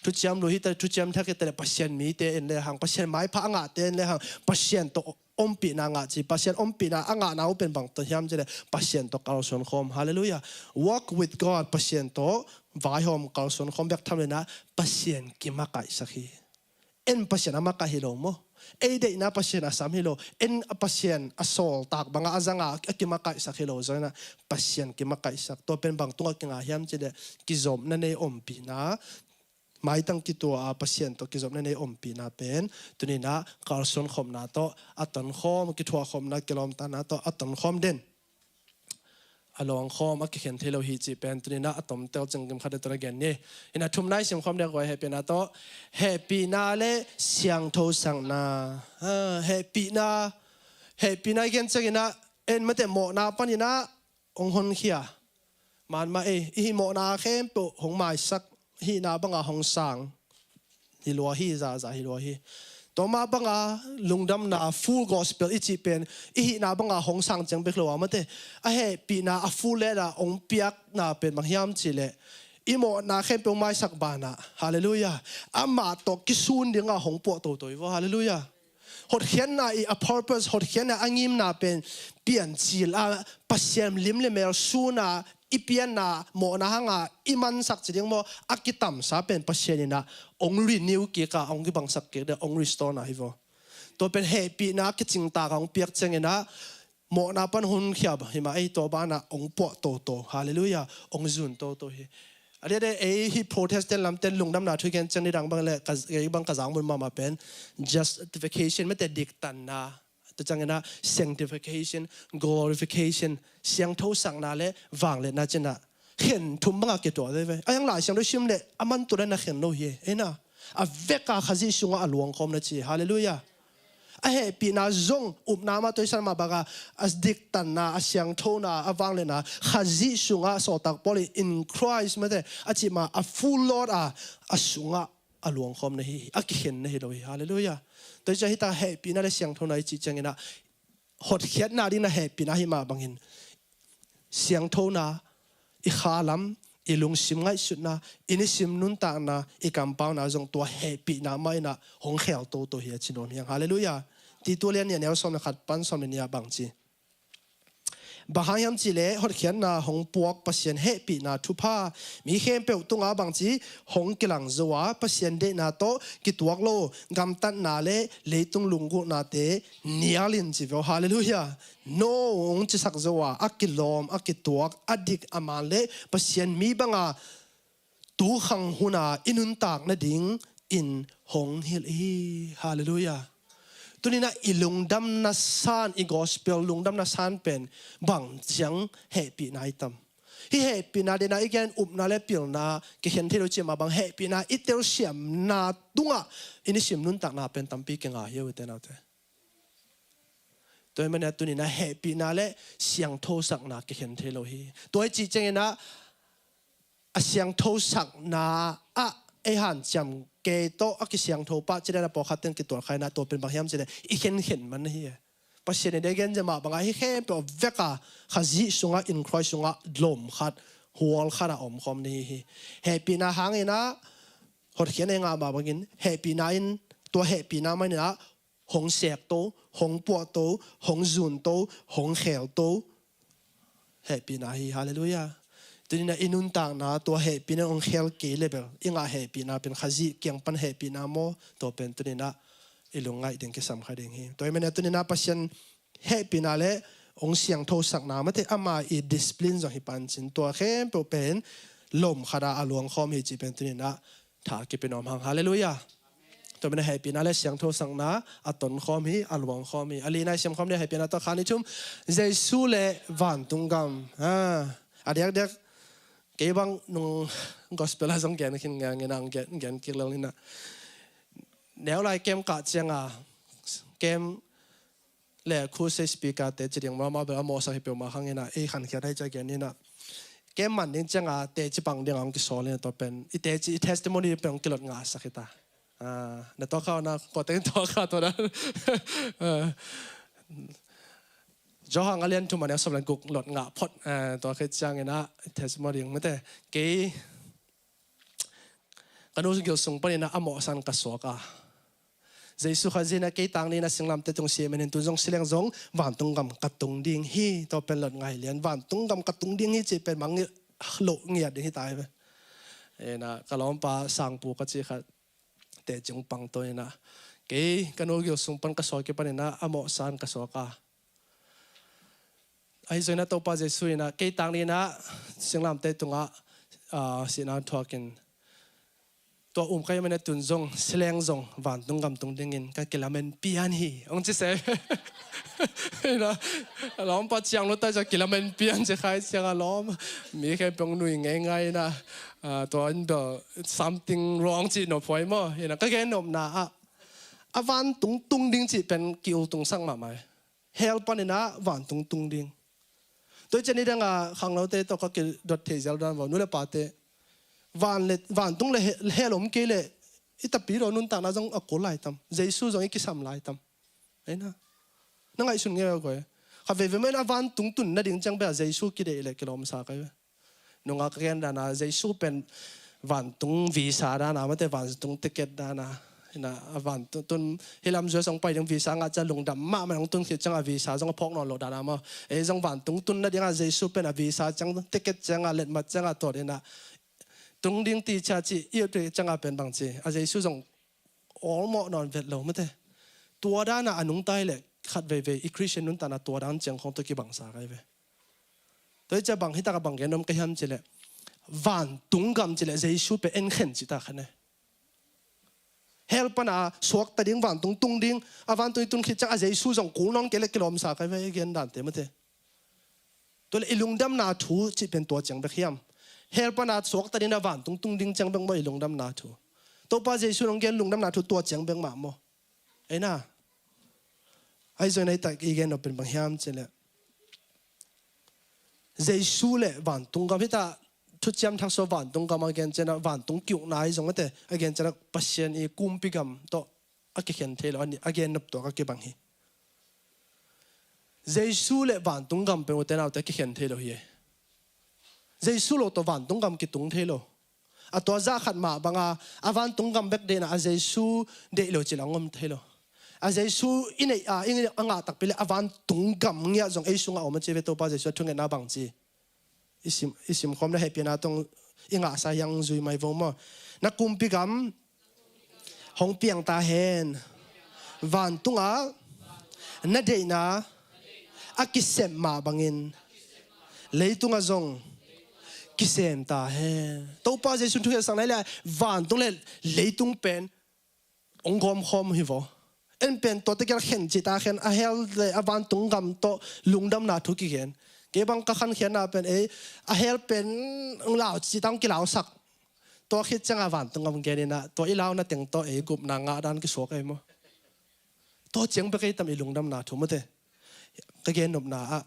ทุกเจ้ารู้ฮิตทุกเจ้าทักเตะปัศยันมีเตนเลยหังปัศยันไม้พระงาเตนเลยหังปัศยันตัวอมปีนางาจีปัศยันอมปีนาอ่างานาเป็นบังตัวเฮียมสิเลยปัศยันตัวกาลส่วนขมฮาเลลูยา walk with God ปัศยันตัววายหอมกาลส่วนขมแบบทำเลยนะปัศยันกิมาไก่สักทีเอ็นปัศยันอามาคาฮิโลโมเอเดน่าปัศยันอาสามฮิโลเอ็นปัศยันอาโซลตากบางอาจังอากิมาคาสักฮิโลใช่ไหมปัศยันกิมาคาสักตัวเป็นบางตัวกิงอาเฮียมจะเดกิจบนั่นเองอมปีนะไม่ตั้งกิตัวปัศยันตัวกิจบนั่นเองอมปีนะเป็นตัวนี้นะกาลส่วนขมนะตัวอัตตันขมกิทัวขมนะกิโลมตานะตัวอัตตันขมเด่นอลองคอมอักเข็นเทโลฮีจีเป็นตัวนี้นะอะตอมเตลจังกิมขัดตัวนั้นกันนี่อินะทุ่มนายเสียงความเรียกว่าเฮปีนาโตเฮปีนาเลเสียงโทสังนาเฮปีนาเกันจังนะเอ็นมาแต่โมนาปันนี่นะองค์ฮอนเขียมันมาอีโมนาเข้มปุหงไม้สักฮีนาบังอาหงสังฮิลัวฮีซาฮิลัวฮีตัวมาบังอาลุงดำนา full gospel อีจีเป็นอีนาบังอาหงสังจังเบกลัวมาเตอะเฮปีนา full เลนะองเปียกนาเป็นบางยามจิเลอีโมนาเข้มเป็นไม้สักบานะฮาเลลูยาอามาตกกิซูนเดียงอาหงปวดตัวว่าฮาเลลูยาหดเขียนนาอี a purpose หดเขียนนาอังยิมนาเป็นเปลี่ยนจีลาปัศยันลิมเลเมลซูนาอีเปียนนาโมนาหังอีมันสักจีเดียงโมอากิตัมซาเป็นปัศยันนะองรีนิวกิกาองกิบังสักเกเดองรีสโตนาฮิโวตัวเป็นเฮปีนากิจิงตาของเปียกเจงนะโมนาปันหุนเขียบหิมาไอตัวบ้านะองปวดโตฮาเลลูยาองจุนโตฮิอันนี้ได้ฮิโปรเทสเตนลำเต้นลุงดำนาทุกอย่างจังนี่ดังบางเลยบางกระสังมันมาเป็น justification ไม่แต่ดิกตันนะตัวจังนะ sanctification glorification เสียงโทสังนาเลวางเลยนะจันนะเห็นทุ่มบังเกตัวเลยเว้ยไอ้ยังหลายเสียงด้วยชิมเลยอามันตัวนั้นเห็นโลเยเอ็นะอาเวกาขจิสุงอาหลวงคมนะจีฮาเลลูยาไอ้เฮปีนาจงอุปนามาตัวฉันมาบังอาดิกตันนะเสียงโทนะอาวางเลยนะขจิสุงอาสอตักบอลี in Christ ไม่ได้อาจิมาa full Lord อาสุงอาหลวงคมนะฮีอาเห็นนะฮีโลฮีฮาเลลูยาตัวจะให้ตาเฮปีนาได้เสียงโทนะจีจังนะ hot khiat na ding na HEHPIHNA hi ma bangin SIANGTHO na i khalam i lung sim ngai sut na ini sim nun ta na i kampau na jong tua HEHPIHNA mai na hong khel to hi chinom hiang hallelujah ti tu lian ne som na khat pan som ne ya bang chi bahayam chile hot khian na hong puak pasien HEHPIHNA thupa mi khem pe tunga bang chi hong kilang zowa pasien de na to ki tuak lo gam tat na le leitung lunggu na te nialin chi vo hallelujah no ong chi sak zowa akilom akituak adik amale pasien mi banga tu khang huna inun tak na ding in hong hil hi hallelujah tunina ilungdam na san i gospel lungdam na san pen bang chiang HEHPIHNA itam hi HEHPIHNA de na igen upna le PILNA ke hen thelo chima bang HEHPIHNA itel siam na tunga ini sim nun tak na pen tampi ke nga hiu te na te toy mane tunina HEHPIHNA le SIANGTHO sak na ke hen thelo hi toy chi chengena a SIANGTHO sak na a e han cham ke to a ki SIANGTHO pa chira na po khaten ki tor khaina to pen bang hiam chile i hen man hi pasien de gen jama banga hi khem to veka khazi sunga in Christ sunga dlom khat hual khara om khom ni hi HEHPIHNA hangena hot khian nga ma bangin HEHPIHNA in to HEHPIHNA mai na hong sek to hong po to hong zun to hong khel to HEHPIHNA hi hallelujah tunina inun tang na to HEHPIHNA ong khel ke level inga HEHPIHNA pen khazi kyang pan HEHPIHNA mo to pen tunina ilungai ding ke sam kha ding hi toy mena tunina pasien HEHPIHNA le ong SIANGTHO sak na mate ama i discipline zo hi pan chin to khem po pen lom khara along khom hi chi pen tunina tha ke penom hang hallelujah to mena HEHPIHNA le SIANGTHO sak na aton khom hi alwang khom hi alina sim khom le HEHPIHNA to khani chum JESU le VANGTUNG gam adiak dek ke bang nung gospel azong gen kin ngang gen kilal ni na neo lai kem ka changa kem le khu se speaker te chiding ma ba mo sa hi pe ma hangena e khan khia dai cha gen ni na kem man ning changa te chi pang ding ang ki sol ni to pen i te chi testimony pe ong kilot nga sakita na to kha na ko te to kha to na jo hang alian tu mane som lan guk lot nga phot to khe chang ena testimony mate ke kanu gil sung pa na amo san ka soka JESU khazina ke tang ni na singlam te tung simen tu jong sileng jong vantung gam katung ding hi to pen lot ngai lian vantung gam katung ding hi che pen mang lo ngia ding hi tai be ena kalom pa sang pu ka chi kha te jong pang to ena ke kanu gil sung pan ka so ke pa na amo san ka soka ai zoi na to pa JESU ina ke tang ni na singlam te tunga sina talking to kai mane tun zong sileng zong vantung gam tung dingin ka kilamen pian hi ong chi se ina lom pa chiang lo ta ja kilamen pian che khai chiang lom mi ke pong nui ngai na to in the something wrong chi no phoi mo ina ka gen nom na a vantung tung ding chi pen kiu tung sang ma mai help pan ina vantung tung ding tôi chân đi đang khang lâu tê tôi có cái đợt thể giáo đoàn vào núi là bà tê van tung là hè lom kia lệ ít tập bí rồi nôn tàng nó giống ở cổ lại tâm JESU giống cái sầm lại tâm ấy na nó ngay xuân nghe rồi họ về mấy na van tung tuần nó đứng chẳng bây giờ JESU kia để lệ cái lom sa cái nó ngã cái đó na JESU pen van tung visa đó na mà tê van tung ticket đó na na van tuần hi làm rồi xong bay trong visa ngã cha lùng đầm mà trong tuần khi chẳng visa trong phok nó lột đà mà ấy trong van tung tuần nó đi ngã JESU pen visa chẳng ticket chẳng lệ mặt chẳng tổ đi na tung điên tì cha chị yêu tụi chẳng pen bằng chị JESU trong all mọi non việt lâu mà thế tua đó na anh tay lệ khát về Christian nung ta na tua đó chẳng không tôi kia bằng sao cái về tôi cha bằng hi ta bằng cái nom cái ham chị lệ van tung gam chị lệ JESU pen en khen chị ta khane help na suak ta ding van tung ding van tung khi cha JESU jong ku nong kele kilom sa kai ve gen dan te mate to le ilung dam na thu chi pen to chang be khiam help na suak ta ding na van tung ding chang beng mo ilung dam na thu to pa JESU nong gen lung dam na thu to chang beng ma mo ai na ai zo nei ta igen open bang hiam chele JESU le van tung gam hitaทุจยมทักษะวันตรงกรรมagain เจนะวันตรงกิ้วนายจงแต่ again เจนะปัศยันอีกุมพิกรรมโตอักเขียนเทลอันนี้ again นับตัวอักเก็บังฮี JESU le VANGTUNG gam pe uten autte ki Khen Theilo hi JESU lo to VANGTUNG gam ki tung Theilo atwa za khat ma banga VANGTUNG gam bek de na JESU de lo chilangom Theilo JESU inei anga tak pile VANGTUNG gam ngia jong ei sunga om che ve to pa JESU thunge na bang chi isim khom na HEHPIHNA tong inga sa yang zui mai vo mo na kumpi gam hong piang ta hen VANGTUNga na de na akisem ma bangin leitunga zong kisem ta he to pa JESU thu sang lai la VANGTUNG le leitung pen ongom khom hi vo en pen to te ker khen chi ta khen a hel le VANGTUNG gam to lungdam na thu ki gen ke bang ka khan khen na pen a hel pen lao chi tang ki lao sak to khit changa VANGTUNG gam gen na to i lao na teng to gup na nga dan ki sok ai mo to cheng pe kai tam i lungdam na thu mo te ka gen nop na a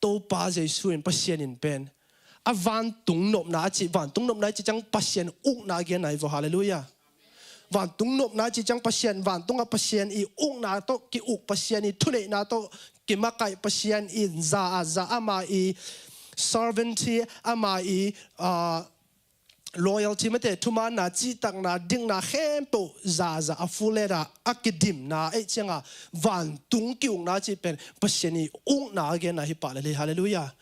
to pa JESU in Pasian in pen a VANGTUNG nop na chi VANGTUNG nop na chi chang Pasian uk na gen ai vo hallelujah VANGTUNG nop na chi chang Pasian VANGTUNG a Pasian i uk na to ki uk Pasian i thune na to ki makai Pasian i za ama i servanty ama i loyalty mate thuma na chi tak na ding na khem to za afulera akidim na e chenga VANGTUNG ki uk na chi pen Pasian i uk na gen na hi pa le hallelujah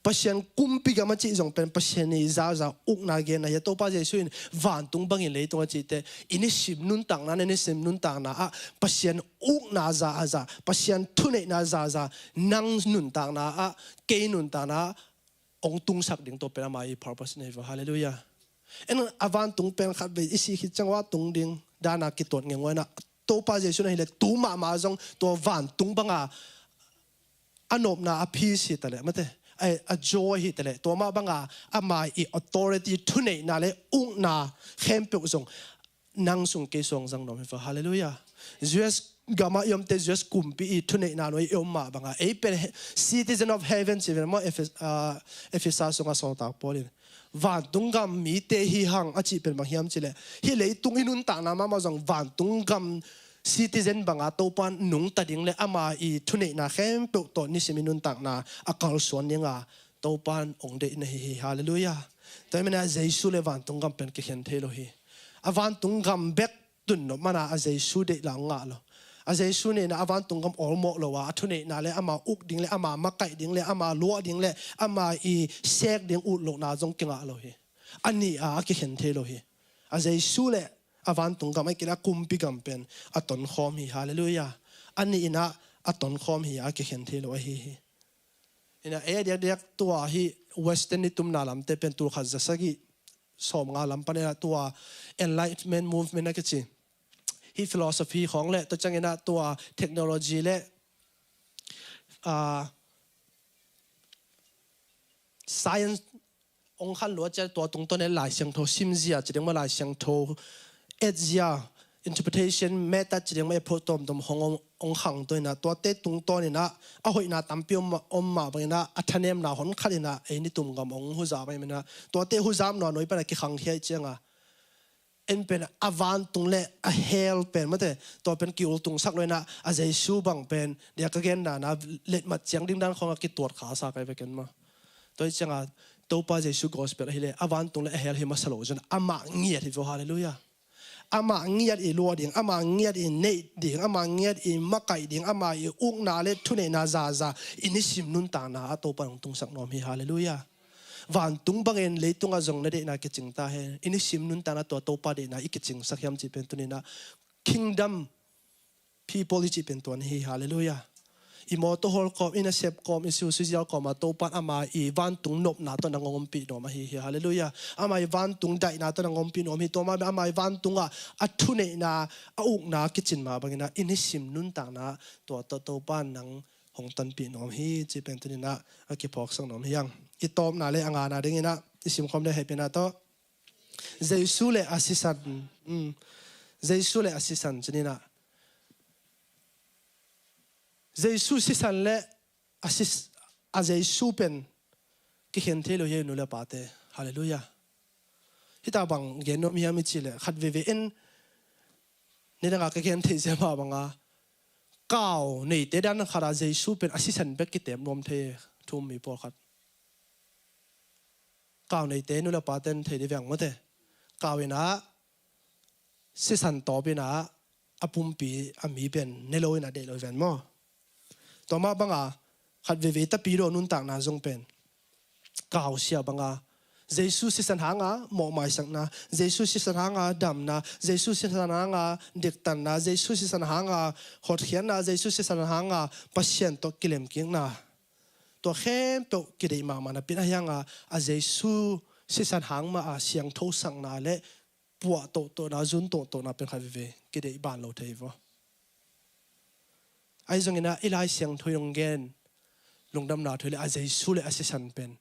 Pasian kumpi ga ma chi jong pen Pasian i za uk na gen na ya to pa JESU in VANGTUNG bangin le to chi te ini sim nun tang na ne sim nun tang na a Pasian uk na za Pasian thune na za nang nun tang na a ke nun tang na ong tung sak ding to pe ma i purpose ne hallelujah en VANGTUNG pen khat be isi hi changwa tung ding dana ki tot ngeng na to pa JESU na hi le tu ma jong to VANGTUNG banga anop na a peace hi tale mate a joy hi tale to ma banga ama I authority thune na le ung na khempe zong nang sung ke song jang nom fa hallelujah Jesus gama yom te Jesus kumpi I thune na no yom ma banga e pen citizen of heaven si mo Ephesus song so ta polin VANGTUNG gam mi te hi hang a chi pen bang hiam chile hi le tung inun ta na ma jong VANGTUNG gam citizen banga to pan nung ta ding le ama I thune na khem pe to ni siminun tak na a KALSUAN ninga to pan ong de na hi hallelujah to mena JESU le VANGTUNG gam pen ki Khen Theilo hi a VANGTUNG gam bek tun no mana a JESU de la nga lo a JESU ne na a VANGTUNG gam olmo lo wa thune na le ama uk ding le ama makai ding le ama lo ding le ama I sek ding ut lo na jong kinga lo hi ani a ki Khen Theilo hi a JESU le VANGTUNG gam ai kila kumpi gam pen aton khom hi hallelujah ani ina aton khom hi a ki Khen Theilo hi ina dia tua hi western ni tum na lam te pen tur khaz sagi som nga lam panela tua enlightenment movement na ki hi philosophy khong le to changena tua technology le science ong khan lo cha to tung to ne lai SIANGTHO simzia chideng ma lai SIANGTHO Edzia interpretation meta chideng ma protom dom hong ong khang to na to te tung to ni na a hoi na tampiom om ma bangina athanem na hon khalina e ni tum gam ong hu za mai mena to te hu zam no noi pa ki khang hiai chenga en pen VANGTUNG le a hell pen mate to pen ki ul tung sak loina a JESU bang pen dia ka gen na let mat chiang ding dan khong ki tot kha sa kai ve ken ma to chenga to pa JESU gospel hi le VANGTUNG le a hell hi ma salo jon ama ngiat hi hallelujah ama ngiat I lo ding ama ngiat I nei ding ama ngiat I makai ding ama I uk na le thune na za ini sim nun ta na to pang tung sak nom hi hallelujah VANGTUNG bangen leitung a jong na de na ki ching ta he ini sim nun ta na to pa de na I ki ching sak hiam chi pen tu ni na kingdom people I chi pen tu hi hallelujah imo to hol kom ina sep kom isu sujal kom to pan ama I VANGTUNG nop na to nangom pi no ma hi hallelujah ama I VANGTUNG dai na to nangom pi no mi to ma ama I VANGTUNG a thune na a uk na kitchen ma bangina ini sim nun ta na to pan nang hong tan pi nom hi chi pen tu ni na a ki phok sang nom hiang I tom na le anga na ding ina isim khom le HEHPIHNA to JESU le SISAN JESU le SISAN chini na JESU SISAN le a JESU pen ki Khen Theilo ye nu le pate hallelujah hita bang genom hiam chi le khat ve en ni da ka Khen the je ma banga cao này tế đan khá là JESU bên assistant bek kitem nom the thum mi por khat cao này tế nu là paten thầy đi vang mất thế cao ina SISAN to bên apum pi ami ben neloi na de loi ven mo to ma banga khat ve ve ta pi ro nun tang na jong pen cao sia banga JESU SISAN hanga mo mai sakna JESU SISAN hanga damna JESU SISAN hanga diktanna JESU SISAN hanga hot khianna JESU SISAN hanga Pasian to kilem king na to khem to kidei ma mana pin ayanga a JESU SISAN hangma a SIANGTHO SAKNA le puwa to na zun to na pen khavive kidei ban lo theivo ai zongina ilai SIANGTHO yonggen lungdam na thole a JESU le a SISAN pen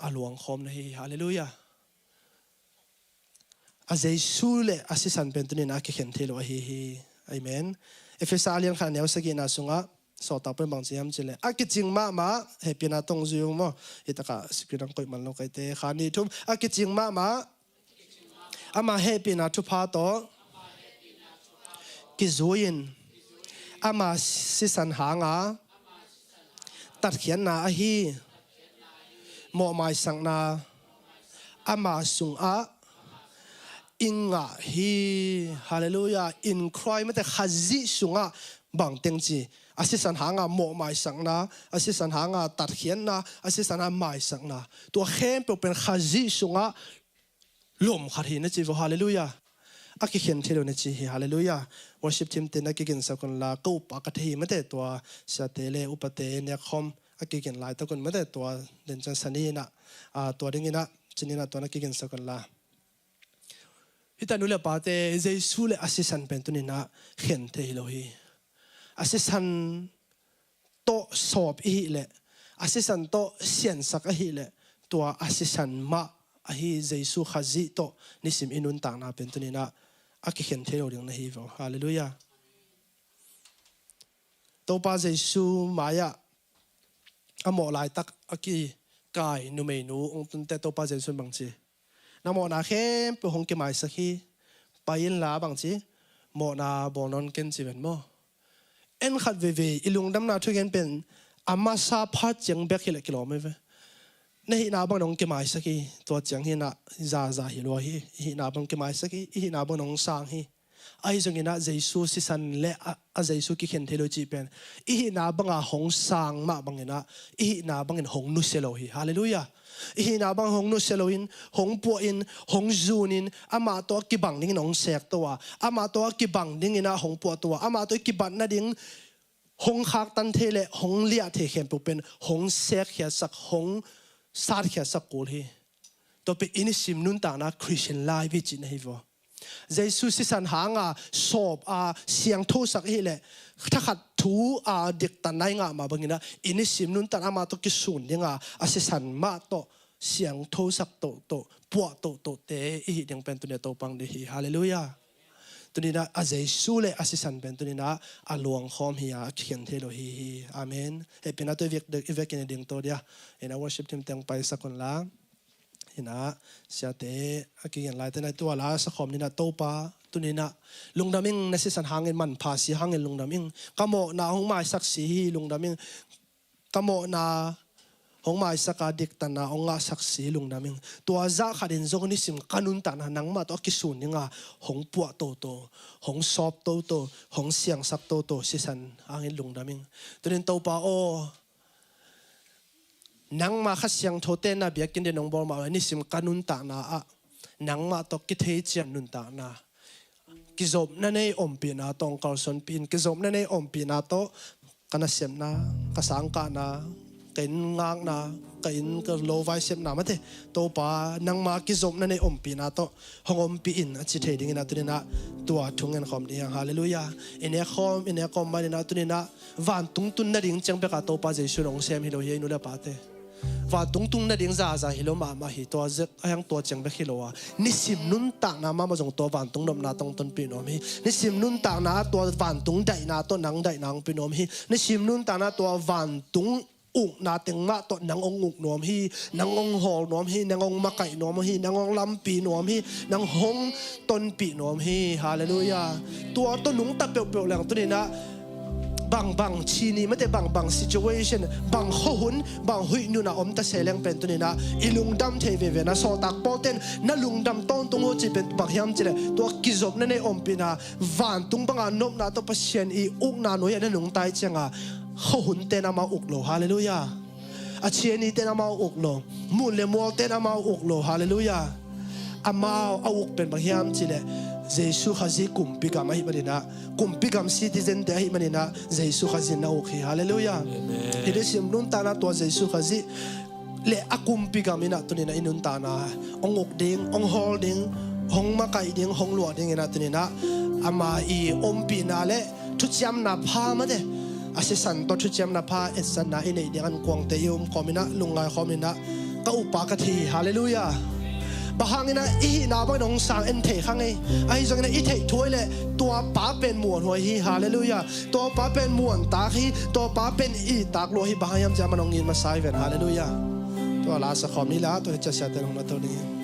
aluang khom na hi hallelujah a JESU le a SISAN pen tunin a Khen Theilo hi amen Efesalian khan neu sagi na sunga so ta pen bang chiam chile a ki ching ma HEHPIHNA tong zu mo itaka screen koi man lo kai te khani thum a ki ching ma ama HEHPIHNA thu pha to ki zoin ama SISAN hanga tat khian na a hi mo mai SAKNA ama sung a inga hi hallelujah in cry mate khazi sunga bang tengchi SISAN hanga mo mai SAKNA SISAN hanga tat khian na SISAN ha mai SAKNA to khem pe pen khazi sunga lom khari na chi hallelujah aki Khen Theilo na chi hallelujah worship team te na ki gen sakon la ko pa ka thei mate to sa tele upate ne khom aki gen lai ta kon mate to den chan sani na to ding ina chinina to na ki gen sakon la hitanule pa te JESU le SISAN pen tunina Khen Theilo hi SISAN to sop hi le SISAN to sian sak hi le to SISAN ma hi JESU khazi to nisim inun tang na pen tunina aki Khen Theilo ding na hi vo hallelujah to pa JESU maya amo lai tak aki kai nu mei nu ong tun te to pa JESU bang chi na mo na khem pe hong ke mai sakhi PILNA bang chi mo na bonon ken chi ben mo en khat ve ve ilung dam na thu gen pen ama sa pha cheng bek hile kilometer nei na bang nong ke mai sakhi to chang hi na za hi lo hi na bang ke mai sakhi hi na bang nong sang hi ai zongina JESU SISAN le a JESU ki Khen Theilo chi pen hi na banga hong sang ma bangena hi na bangin hong nu selo hi hallelujah hi na bang hong nu selo in hong po in hong zun in ama to ki bang ding nong sek to wa ama to ki bang ding ina hong po to wa ama to ki ban na ding hong khak tan thele hong lia the khem pu pen hong sek khia sak hong sar khia sak kul hi to pe inisim nun ta na Christian life chi nei vo JESU SISAN hanga sop SIANGTHO sak hi le thakhat thu dik tan nai nga ma bangina inisim nun tan ama to ki sun dinga SISAN ma to SIANGTHO sak to puwa to te hi ding pen tu ne to pang de hi hallelujah tunina JESU le SISAN pen tunina aluang khom hi a Khen Theilo hi amen HEHPIHNA to vek in ding to dia in worship team teng pai sakon la ina siate akigen lai tena to ala sa khom ni na topa tunina lungdaming na SISAN hangin man pha si hangin lungdaming kamo na hong mai saksi hi lungdaming kamo na hong mai saka dik tan na onga saksi lungdaming to za kharin zong ni sim kanun tan nang ma to kisun ninga hong puwa to hong sop to hong siang sak to SISAN hangin lungdaming tunin topa o nang ma kha SIANGTHO te na bia kin de nong bor ma ni sim kanun ta na a nang ma to ki thei chian nun ta na ki zob na nei OMPIHNA tong KALSUAN pin ki zob na nei OMPIHNA to kana sem na ka sang ka na kain ngang na kain ka lo vai sem na ma te to pa nang ma ki zob na nei OMPIHNA to hong OMPIHNA chi thei ding na tu na tua thungen khom ni hallelujah ine khom ma ni na tu na van tung tun na ding chang be ka to pa JESU rong sem hi lo hi nu la pa te và tung na ding za hilo ma hi to zet ayang to chang be hilowa nisim nun ta na ma jong to van tung nom na tong ton pi nom hi nisim nun ta na to van tung dai na to nang dai nang pi nom hi nisim nun ta na to van tung na teng ma to nang ong nom hi nang ong hol nom hi nang ong makai nom hi nang ong lam pi nom hi nang hong ton pi nom hi hallelujah to nung ta pe lang tu ni na บางชีนี่ไม่ได้บาง situation บางข้อหุ่นบางหุยนู่นนะตะเสลงเป็นตัวนี้นะอีลุงดำเทเวเวนะโซตักโปเตนนั่นลุงดำต้นตรงหัวจีเป็นบักยามจีเลยตัวกิจบนั่นในปินะวันตุงบังอันนบนะตัวPasianอีอุกนาหน่วยนั่นหลงตายจังข้อหุ่นเตนามาอุกโลฮาเลลูยาอาเชียนี่เตนามาอุกโลมูลเลมัวเตนามาอุกโลฮาเลลูยาอามาเอาอุกเป็นบักยามจีเลยJESU khazi kumpi kam ahi manina kumpi kam citizen te ahi manina JESU khazi na ukhi hallelujah ide simlun tana to JESU khazi le akumpi kam ina tunina inun tana ongok ding ong holding hong makai ding hong luat ding ina tunina ama I OMPIHNA le thucham na pha ma de SISAN to thucham na pha esan na ine ding an kwang te yum khomina lungai khomina ka upa ka thi hallelujah bahangina I na ba nong sang en the khang ai jong na I the thoi le to pa pen muan hoi hi hallelujah to pa pen muan ta hi to pa pen I tak lo hi bahayam jama nong in ma sai ven hallelujah to la sa khom ni la to cha sa te nong na to ni